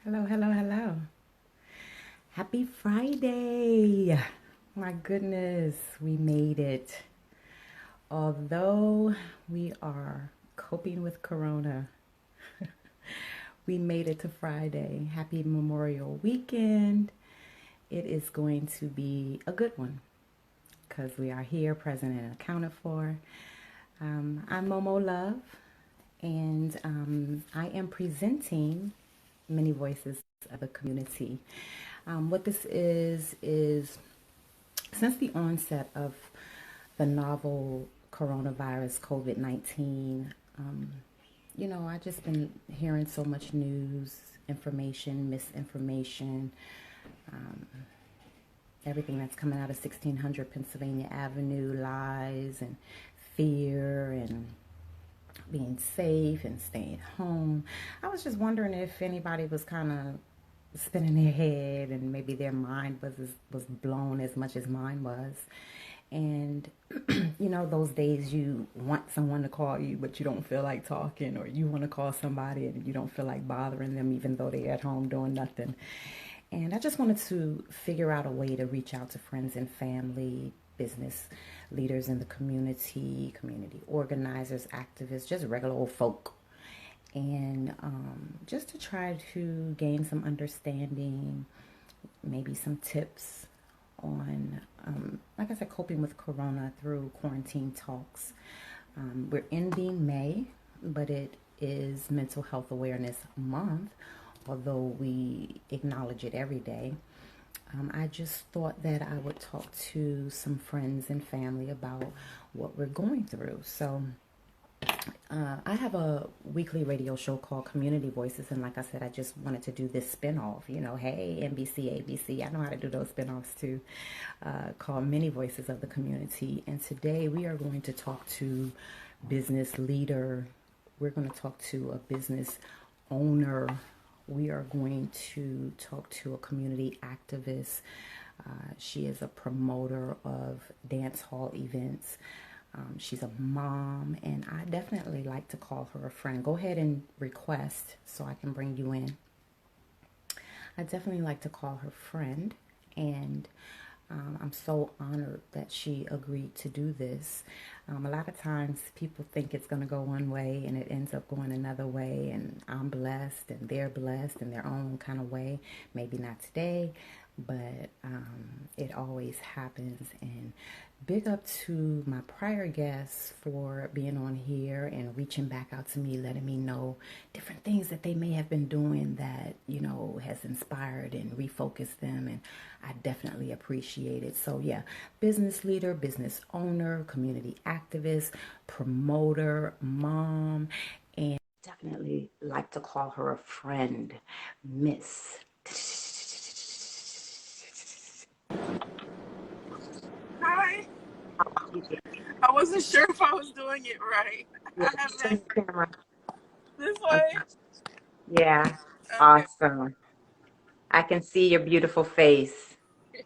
Hello, hello, hello. Happy Friday. My goodness, we made it. Although we are coping with Corona, we made it to Friday. Happy Memorial Weekend. It is going to be a good one because we are here, present, and accounted for. I'm Momo Love, and I am presenting Many Voices of the Community. What this is since the onset of the novel coronavirus COVID 19, I just been hearing so much news, information, misinformation, everything that's coming out of 1600 Pennsylvania Avenue, lies and fear and being safe and staying home. I was just wondering if anybody was kind of spinning their head and maybe their mind was blown as much as mine was. And those days you want someone to call you but you don't feel like talking, or you want to call somebody and you don't feel like bothering them even though they're at home doing nothing. And I just wanted to figure out a way to reach out to friends and family, business leaders in the community organizers, activists, just regular old folk. And just to try to gain some understanding, maybe some tips on, like I said, coping with Corona through quarantine talks. We're ending May, but it is Mental Health Awareness Month, although we acknowledge it every day. I just thought that I would talk to some friends and family about what we're going through. So, I have a weekly radio show called Community Voices, and like I said, I just wanted to do this spinoff. Hey, NBC, ABC, I know how to do those spinoffs too, called Many Voices of the Community. And today we are going to talk to business leader. We're going to talk to a business owner. We are going to talk to a community activist. She is a promoter of dance hall events. She's a mom, and I definitely like to call her a friend. Go ahead and request so I can bring you in. I definitely like to call her friend, and I'm so honored that she agreed to do this. A lot of times people think it's going to go one way and it ends up going another way, and I'm blessed and they're blessed in their own kind of way. Maybe not today, but it always happens. And big up to my prior guests for being on here and reaching back out to me, letting me know different things that they may have been doing that, has inspired and refocused them. And I definitely appreciate it. So, yeah, business leader, business owner, community activist, promoter, mom, and definitely like to call her a friend, Miss. Hi. I wasn't sure if I was doing it right. Yeah, I just turn haven't the camera. this Okay. way. Yeah, Okay. awesome. I can see your beautiful face. Oh,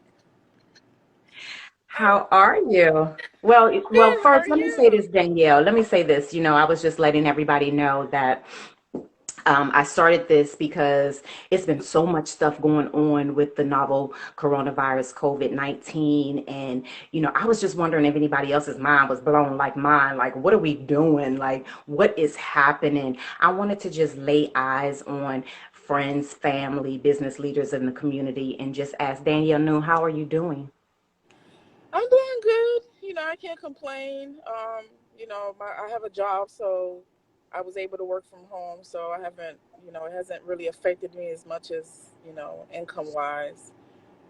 How are you? Well, good. How are first, let me say you? this, Danielle. Let me say this. I was just letting everybody know that I started this because it's been so much stuff going on with the novel coronavirus COVID 19. And, I was just wondering if anybody else's mind was blown like mine. Like, what are we doing? Like, what is happening? I wanted to just lay eyes on friends, family, business leaders in the community and just ask Danielle, New, how are you doing? I'm doing good. I can't complain. I have a job, so I was able to work from home. So I haven't, it hasn't really affected me as much as, income wise.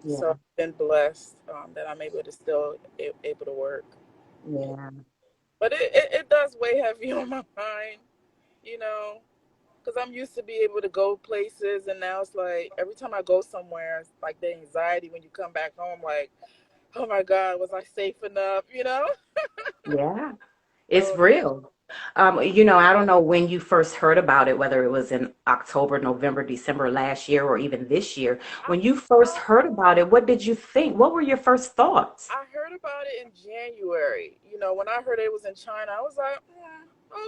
So Yeah, I've been blessed that I'm able to still able to work. yeah. But it does weigh heavy on my mind, you know. Because I'm used to be able to go places, and now it's like every time I go somewhere, it's like the anxiety when you come back home, like, oh my God, was I safe enough, Yeah, it's So, real. I don't know when you first heard about it, whether it was in October, November, December last year, or even this year. I, When you first uh, heard about it, what did you think? What were your first thoughts? I heard about it in January. When I heard it was in China, I was like,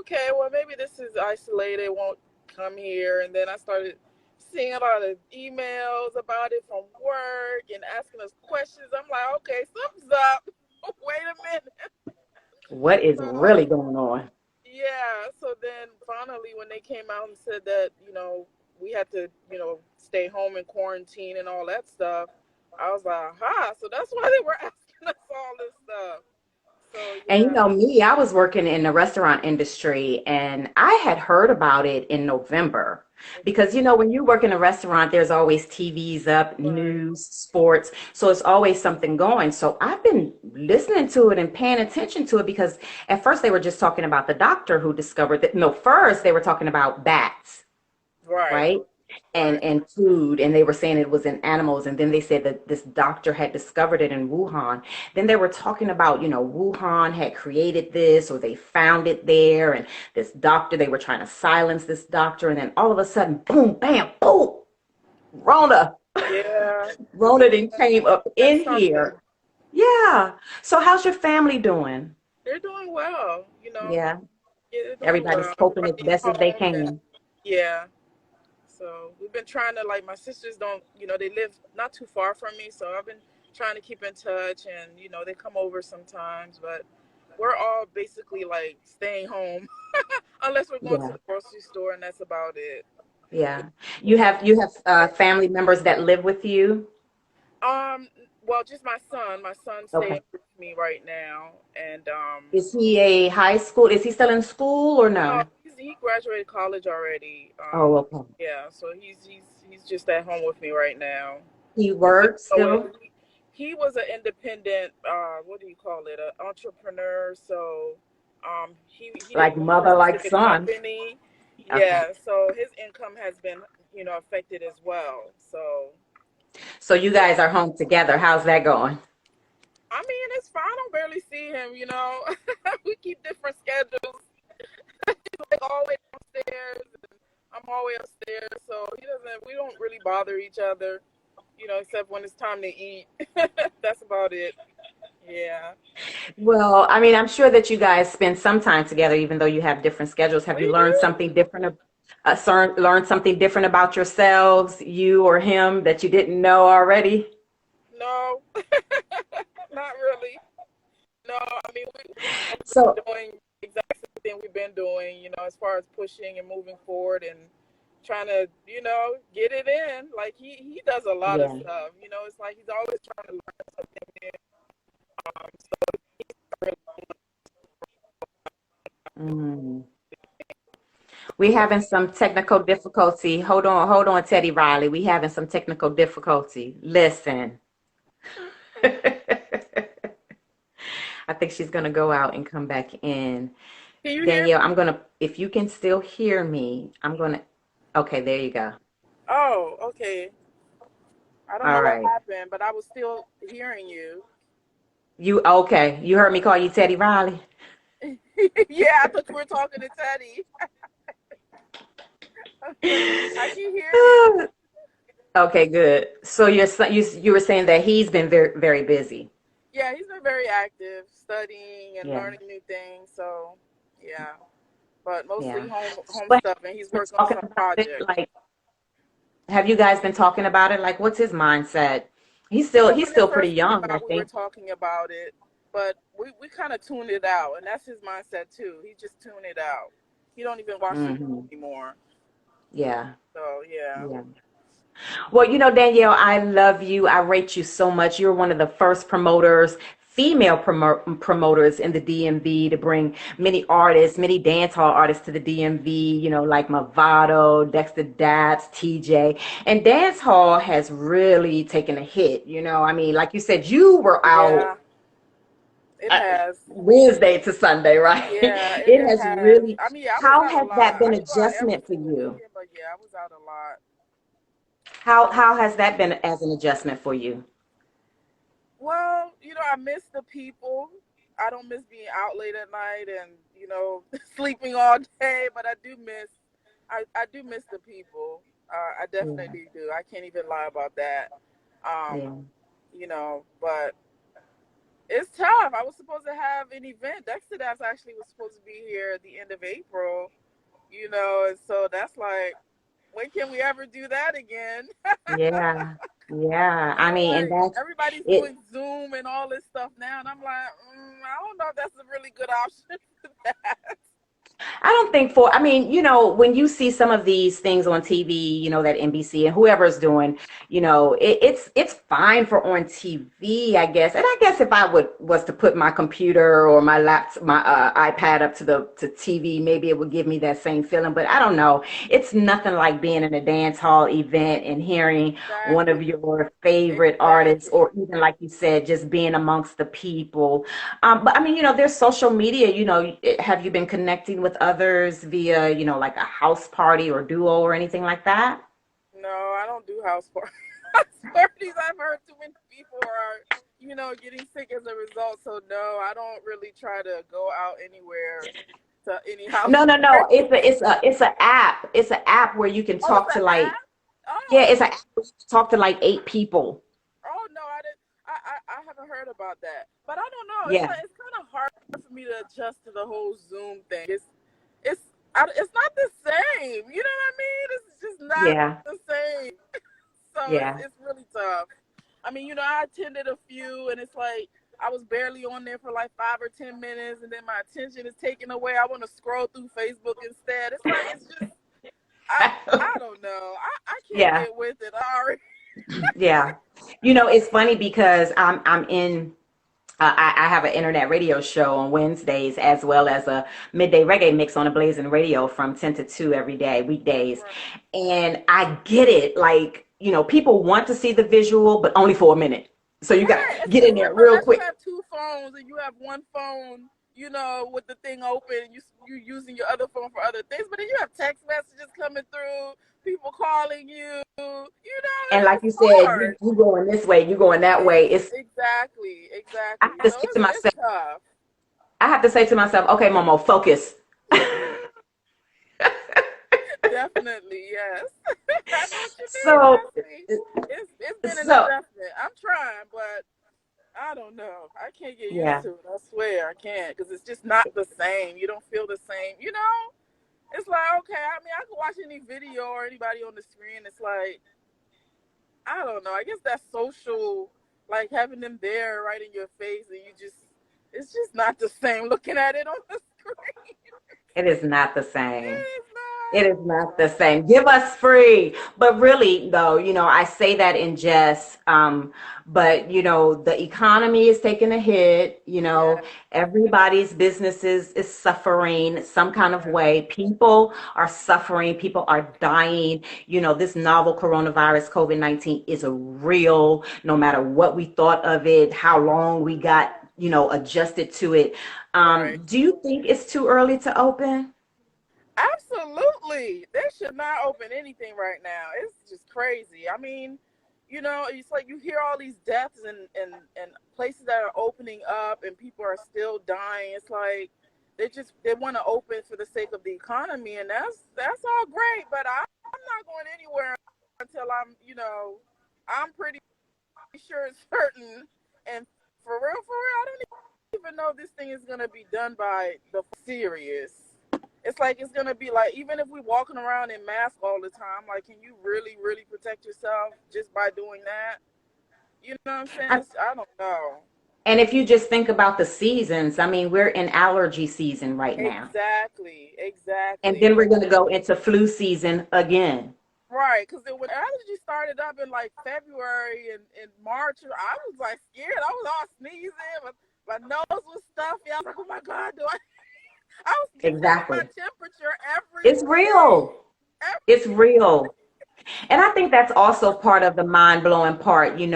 okay, well, maybe this is isolated, it won't come here. And then I started seeing a lot of emails about it from work and asking us questions. I'm like, okay, something's up. Wait a minute. What is So really going on? yeah, so then finally when they came out and said that, we had to, stay home and quarantine and all that stuff, I was like, aha, so that's why they were asking us all this stuff. So And yeah. me, I was working in the restaurant industry and I had heard about it in November. Because, Mhm. when you work in a restaurant, there's always TVs up, Right. news, sports. So it's always something going. So I've been listening to it and paying attention to it because at first they were just talking about the doctor who discovered that. No, first they were talking about bats, Right. right? Right. And food, and they were saying it was in animals, and then they said that this doctor had discovered it in Wuhan. Then they were talking about, Wuhan had created this, or they found it there, and this doctor, they were trying to silence this doctor, and then all of a sudden, boom, bam, boom, Rona. Yeah. Rona then came up Been in something. here. Yeah. So how's your family doing? They're doing well, Yeah. Yeah, they're doing Everybody's well. coping as Everybody's best as they home and can. yeah. So we've been trying to, like, my sisters don't, they live not too far from me, so I've been trying to keep in touch, and they come over sometimes, but we're all basically like staying home unless we're going to Yeah. the grocery store, and that's about it. Yeah. You have family members that live with you? Um, well, just my son. My son's staying Okay. with me right now, and Is he a high school? Is he still in school or no, no? he graduated college already. Oh, okay. Yeah, so he's just at home with me right now. He He went works away. still? He was an independent. What do you call it? An entrepreneur. So, he Like didn't work for a mother, like specific son? company. Okay. Yeah. So his income has been affected as well. So So you yeah. guys are home together. How's that going? I mean, it's fine. I don't barely see him. We keep different schedules. Like all the way downstairs, and I'm all the way upstairs. So he doesn't. We don't really bother each other. Except when it's time to eat. That's about it. Yeah. Well, I mean, I'm sure that you guys spend some time together, even though you have different schedules. Have you We learned do. something different, learned something different about yourselves, you or him, that you didn't know already? No, not really. No, I mean, we've been So, doing exactly the same thing we've been doing, as far as pushing and moving forward and trying to, get it in. Like he does a lot of yeah. stuff. It's like he's always trying to learn something new. So Mm. We having some technical difficulty. Hold on, Teddy Riley. We having some technical difficulty. Listen. I think she's gonna go out and come back in. can you hear Danielle, me? if you can still hear me, okay, there you go. Oh, okay. I don't know All what right. happened, but I was still hearing you. Okay, you heard me call you Teddy Riley? Yeah, I thought you were talking to Teddy. I can hear you. Okay, good. So you were saying that he's been very, very busy. Yeah, he's been very active, studying and Yeah, learning new things. So, yeah, but mostly yeah. home But stuff, and he's been working on talking some about it, project. like, have you guys been talking about it? Like, what's his mindset? He's When it still pretty first came young, I out, we were think. talking about it, but we kind of tuned it out, and that's his mindset too. He just tuned it out. He don't even watch the news Hmm. anymore. Yeah, So yeah. yeah. Well, Danielle, I love you. I rate you so much. You're one of the first female promoters in the DMV to bring many artists, many dancehall artists to the DMV, like Movado, Dexter Daps, TJ. And dancehall has really taken a hit. I mean, like you said, you were out Yeah, it has. Wednesday to Sunday, right? Yeah, It it has has. really, I mean, yeah, I was how out a has lot. that been I didn't go out every adjustment for single you? weekend, but yeah, I was out a lot. How has that been as an adjustment for you? Well, I miss the people. I don't miss being out late at night and, sleeping all day, but I do miss the people. I Yeah, definitely do. I can't even lie about that. Um, yeah. but it's tough. I was supposed to have an event. Dexter Dash actually was supposed to be here at the end of April, and so that's like, When can we ever do that again? Yeah. Yeah. You I know, mean, and like that's everybody's it. doing Zoom and all this stuff now, and I'm like, I don't know if that's a really good option for that. I don't think for, I mean, when you see some of these things on TV, that NBC and whoever's doing, it's fine for on TV, I guess. And I guess if I was to put my computer or my laptop, my iPad up to TV, maybe it would give me that same feeling. But I don't know. It's nothing like being in a dance hall event and hearing one of Exactly. your favorite artists, Exactly. or even like you said, just being amongst the people. But I mean, there's social media, have you been connecting with others via, like a house party or duo or anything like that? No, I don't do house parties. House parties, I've heard too many people are, getting sick as a result. So no, I don't really try to go out anywhere to any No, house no, no. party. It's a app. It's an app where you can Oh, it's talk to an like, app. yeah, it's Oh, an app where you can talk to like 8 people. oh no, I didn't. I haven't heard about that. But I don't know. It's Yeah, like it's kind of hard for me to adjust to the whole Zoom thing. It's it's not the same. You know what I mean? It's just not yeah, the same. So yeah. it's really tough. I mean, I attended a few, and it's like I was barely on there for like 5 or 10 minutes, and then my attention is taken away. I want to scroll through Facebook instead. It's like it's just I don't know. I can't Yeah, get with it. Sorry. yeah. It's funny because I'm in I have an internet radio show on Wednesdays, as well as a midday reggae mix on a Blazing Radio from 10 to 2 every day, weekdays. Right. And I get it. Like, people want to see the visual, but only for a minute. So you got Right. to get in It's like there real unless you quick. have two phones and you have one phone, with the thing open, and you using your other phone for other things, but then you have text messages coming through, people calling you. And like It's you said, hard. you going this way, you going that way. Exactly, I exactly. have to So say to it's myself, tough. okay, Momo, focus. Definitely, yes. I know what you mean. So, Trust me. It's been an so adjustment. I'm trying, but I don't know. I can't get used yeah. to it. I swear I can't, because it's just not the same. You don't feel the same. It's like, okay. I mean, I can watch any video or anybody on the screen. It's like, I don't know. I guess that social, like having them there right in your face, and it's just not the same looking at it on the screen. It is not the same. It's It not. is not the same. Give us free. But really, though, I say that in jest. But, the economy is taking a hit. Yeah, Everybody's businesses is suffering some kind of yeah, way. People are suffering. People are dying. This novel coronavirus, COVID-19, is a real, no matter what we thought of it, how long we got, adjusted to it. right. Do you think it's too early to open? Absolutely. They should not open anything right now. It's just crazy. I mean, it's like you hear all these deaths and places that are opening up and people are still dying. It's like they want to open for the sake of the economy, and that's all great, but I'm not going anywhere until I'm pretty sure it's certain, and for real, I don't even know if this thing is gonna be done by the serious. It's like it's gonna be like, even if we walking around in masks all the time, like, can you really, really protect yourself just by doing that? You know what I'm saying? I don't know. And if you just think about the seasons, I mean, we're in allergy season right now. Exactly, And exactly. then we're going to go into flu season again. Right, because when allergy started up in like February and March, I was like scared. I was all sneezing, my nose was stuffy. I was like, oh my god, do I? I was checking my Exactly. temperature every It's day. real. It's real. And I think that's also part of the mind blowing part, it's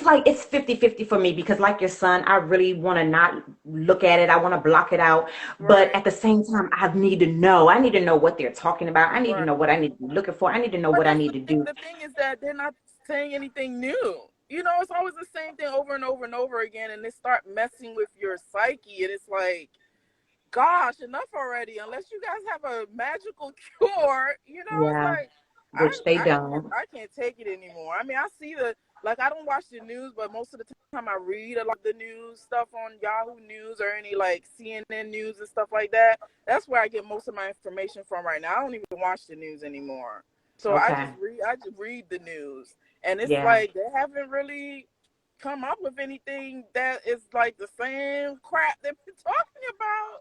like it's 50-50 for me because like your son, I really want to not look at it. I want to block it out. But Right, at the same time, I need to know what they're talking about. I need to right. know what I need to be looking for. I need to know But what I that's need the to thing. do. The thing is that they're not saying anything new. It's always the same thing over and over and over again, and they start messing with your psyche, and it's like, gosh, enough already. Unless you guys have a magical cure, it's Yeah, like which they don't. I can't take it anymore. I mean, I see like I don't watch the news, but most of the time I read a lot of the news stuff on Yahoo News or any like CNN News and stuff like that. That's where I get most of my information from right now. I don't even watch the news anymore. So Okay. I just read the news. And it's Yeah. like they haven't really come up with anything that is like the same crap they've been talking about.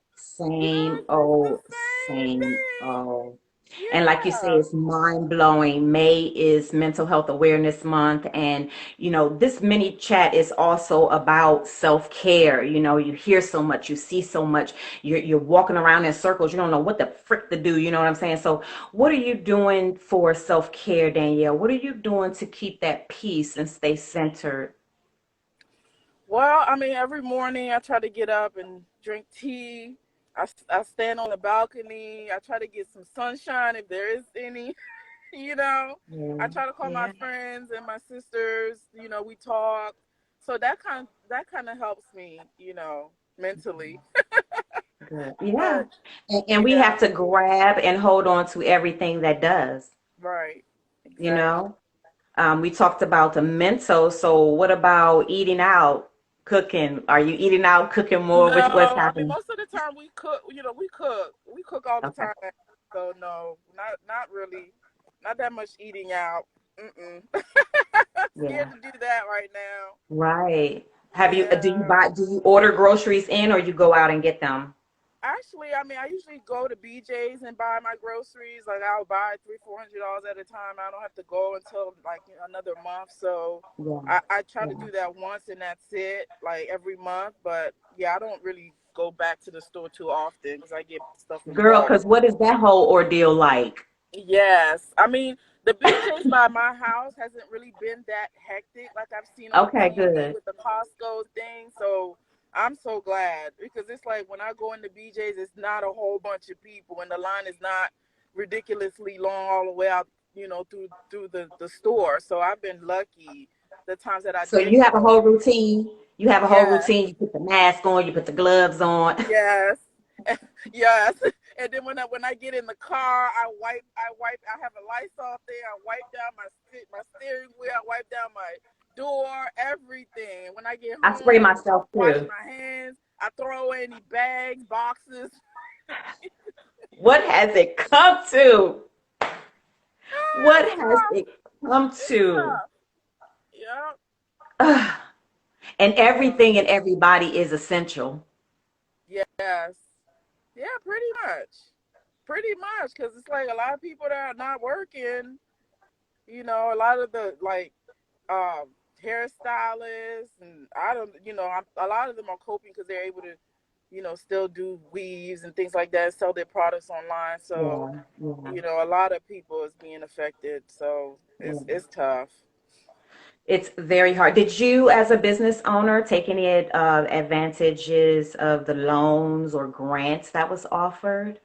You know, Same it's old, the same same thing. old. And like you say, Yeah. it's mind blowing. May is Mental Health Awareness Month. And, this mini chat is also about self care. You hear so much, you see so much, you're walking around in circles. You don't know what the frick to do. You know what I'm saying? So, what are you doing for self care, Danielle? What are you doing to keep that peace and stay centered? Well, I mean, every morning I try to get up and drink tea. I stand on the balcony. I try to get some sunshine if there is any, you know. I Yeah. try to call my Yeah. friends and my sisters, we talk. So that kind of helps me, mentally. Good. Yeah. But And we yeah, have to grab and hold on to everything that does, right. you Exactly. know? We talked about the mental. So what about eating out, cooking? Are you eating out, cooking more? What's No, I mean happening? most of the time we cook, we cook. We cook all the Okay. time. So no, not really. Not that much eating out. Mm-mm. Yeah. Scared to do that right now. Right. Yeah. Do you order groceries in or you go out and get them? Actually, I mean, I usually go to BJ's and buy my groceries. Like I'll buy $300-400 at a time. I don't have to go until like another month. So Yeah. I try to Yeah. do that once and that's it, like every month. But yeah, I don't really go back to the store too often because I get stuff in Girl, bulk. because what is that whole ordeal like? Yes. I mean, the BJ's by my house hasn't really been that hectic like I've seen on Okay, TV good. with the Costco thing. So I'm so glad because it's like when I go into BJ's, it's not a whole bunch of people and the line is not ridiculously long all the way out, through the store. So I've been lucky the times that I So did you have a go. whole routine. You have a whole Yes. routine. You put the mask on, you put the gloves on. Yes. Yes. And then when I get in the car, I have a Lysol thing. I wipe down my steering wheel. I wipe down my door, everything. When I get I home, spray I myself wash too. my hands. I throw away any bags, boxes. What has it come to? What It's has tough. it come It's to? tough. Yeah. Ugh. And Yeah. everything and everybody is essential. Yes. Yeah, pretty much. Pretty much, because it's like a lot of people that are not working. A lot of the like um, hairstylists, and I don't, a lot of them are coping because they're able to, still do weaves and things like that, and sell their products online. So, Yeah, yeah, a lot of people is being affected. So yeah. it's tough. It's very hard. Did you, as a business owner, take any advantages of the loans or grants that was offered?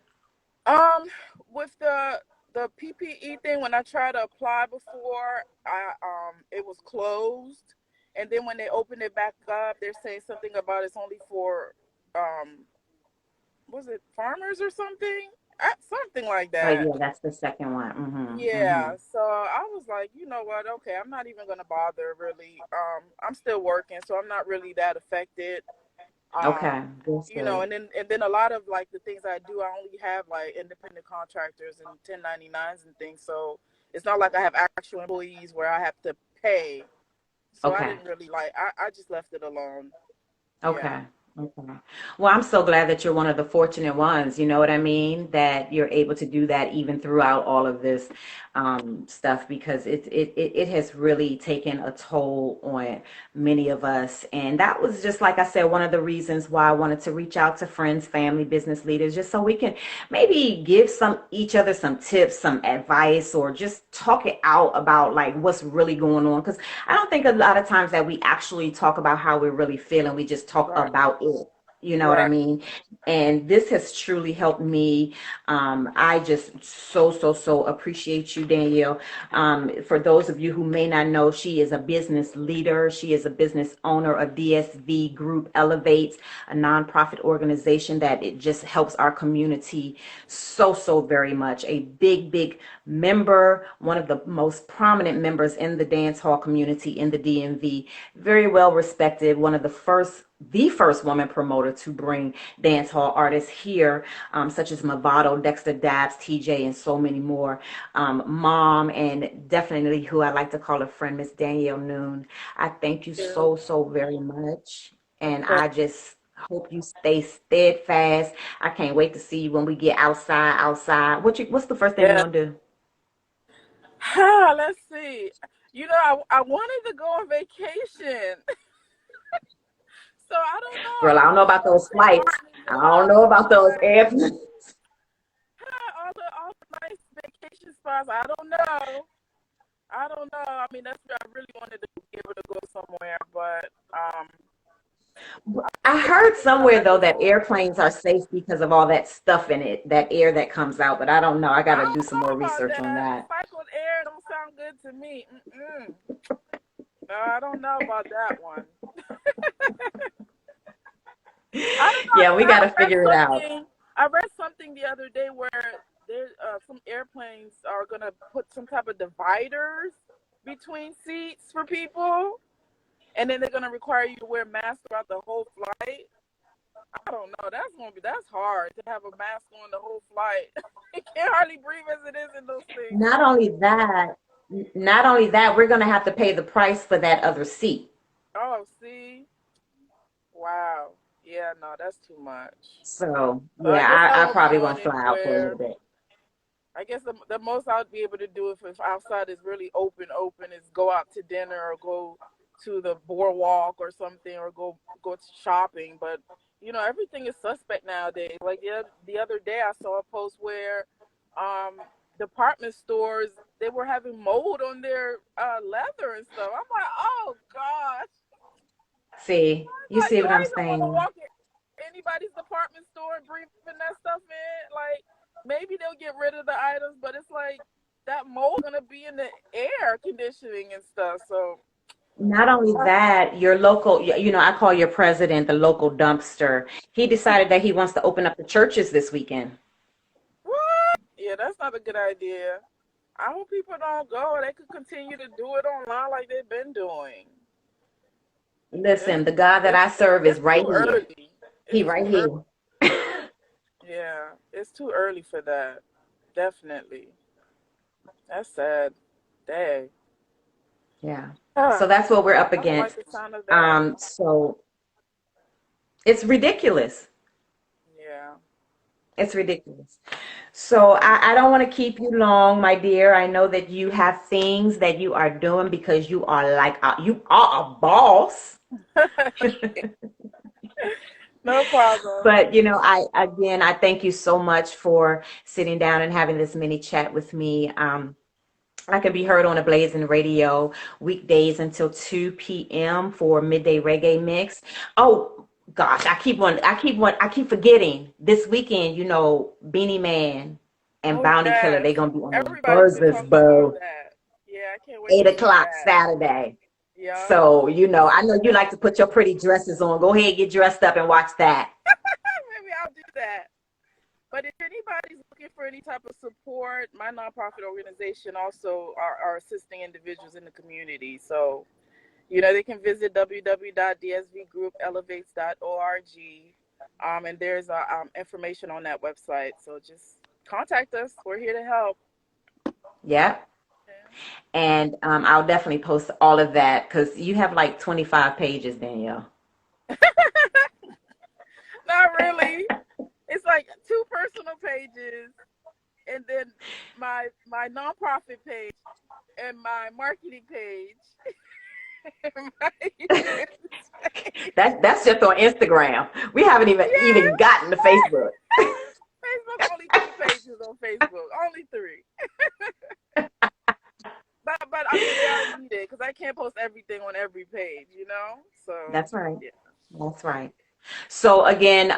Um, with the PPE thing, when I tried to apply before, it was closed, and then when they opened it back up, they're saying something about it's only for um was it farmers or something? Something like Oh, that. yeah, that's the second one. Mm-hmm, mm-hmm. Yeah. So I was like, you know what? Okay, I'm not even gonna bother really. I'm still working, so I'm not really that affected. Um, Okay, that's good. and then a lot of like the things I do, I only have like independent contractors and 1099s and things. So it's not like I have actual employees where I have to pay. So I Okay. didn't really like. I just left it alone. Yeah. Okay. Okay. Well, I'm so glad that you're one of the fortunate ones, you know what I mean? That you're able to do that even throughout all of this stuff because it has really taken a toll on many of us. And that was just, like I said, one of the reasons why I wanted to reach out to friends, family, business leaders, just so we can maybe give each other some tips, some advice, or just talk it out about like what's really going on. Because I don't think a lot of times that we actually talk about how we're really feeling. We just talk Right. about it. You know what I Right. mean? And this has truly helped me. I just so appreciate you, Danielle. For those of you who may not know, she is a business leader. She is a business owner of DSV Group Elevates, a nonprofit organization that it just helps our community so very much. A big member, one of the most prominent members in the dance hall community in the DMV. Very well respected, one of the first woman promoter to bring dance hall artists here, such as Movado, Dexter Dabbs, TJ, and so many more. Mom, and definitely who I like to call a friend, Miss Danielle Noon. I thank you Yeah. so very much. And Okay. I just hope you stay steadfast. I can't wait to see you when we get outside. What's the first thing you're Yeah. gonna do? Let's see. I wanted to go on vacation. So I don't know. Girl, I don't know about those Stay flights. home and I go don't out. know about those Like, airplanes. all the nice vacation spots. I don't know. I don't know. I mean, that's where I really wanted to be able to go somewhere, but I yeah, heard you know, somewhere I though just that airplanes are safe because of all that stuff in it, that air that comes out, but I don't know. I got I to do don't some know more about research on that. that. Recycled air don't sound good to me. Mm-mm. No, I don't know about that one. I don't know. Yeah, we got to figure it out. I read something the other day where there some airplanes are gonna put some type of dividers between seats for people, and then they're gonna require you to wear masks throughout the whole flight. I don't know. That's hard to have a mask on the whole flight. You can't hardly breathe as it is in those things. Not only that, not only that, we're going to have to pay the price for that other seat. Oh, see, wow, yeah, no, that's too much. So, So I yeah, guess I I won't be probably doing won't it fly out for a where little bit. I guess the most I'd be able to do if outside is really open is go out to dinner or go to the boardwalk or something or go to shopping. But everything is suspect nowadays. Like the other day, I saw a post where um, department stores they were having mold on their leather and stuff. I'm like, oh gosh, See, you like see do what I I'm even want to saying? walk in anybody's department store and breathing that stuff in? Like maybe they'll get rid of the items, but it's like that mold gonna be in the air conditioning and stuff. So Not only that, your local, I call your president the local dumpster. He decided that he wants to open up the churches this weekend. what? Yeah, that's not a good idea. I hope people don't go. They could continue to do it online like they've been doing. Listen, It's the God that it's I serve is it's right too here. early. He It's right too early. here. Yeah, it's too early for that. Definitely. That's sad. Dang. Yeah. Huh. So that's what we're up I don't like against. the sound of that. So it's ridiculous. Yeah. It's ridiculous. So I don't want to keep you long, my dear. I know that you have things that you are doing because you are a boss. No problem. But I thank you so much for sitting down and having this mini chat with me. I can be heard on a Blazing Radio weekdays until 2 p.m. for midday reggae mix. Oh gosh, I keep forgetting. This weekend, Beanie Man and Oh Bounty Killer, yes. they're gonna be on the Everybody's been Buzzers talking about Bow, that. Yeah, I can't wait to eight see o'clock that. Saturday. Yep. So, I know you like to put your pretty dresses on. Go ahead, get dressed up and watch that. Maybe I'll do that. But if anybody's looking for any type of support, my nonprofit organization also are assisting individuals in the community. So, they can visit www.dsvgroupelevates.org. And there's information on that website. So just contact us. We're here to help. Yeah. And I'll definitely post all of that because you have like 25 pages, Danielle. Not really. It's like two personal pages and then my nonprofit page and my marketing page. That's just on Instagram. We haven't even Yeah. gotten to Facebook. Facebook only 3 pages on Facebook. Only 3. But I mean they are needed because I can't post everything on every page, So That's right. yeah. That's right. So again,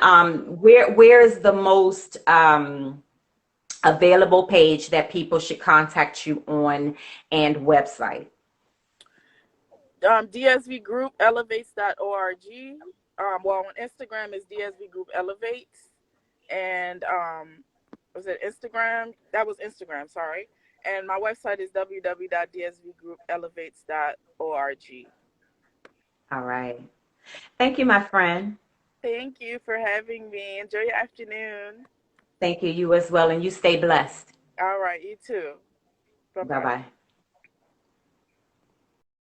where is the most available page that people should contact you on and website? DSVGroupElevates.org. Well, on Instagram is DSV Group Elevates, and was it Instagram? That was Instagram. Sorry. And my website is www.dsvgroupelevates.org. All right. Thank you, my friend. Thank you for having me. Enjoy your afternoon. Thank you, you as well, and you stay blessed. All right, you too. Bye Bye bye. bye.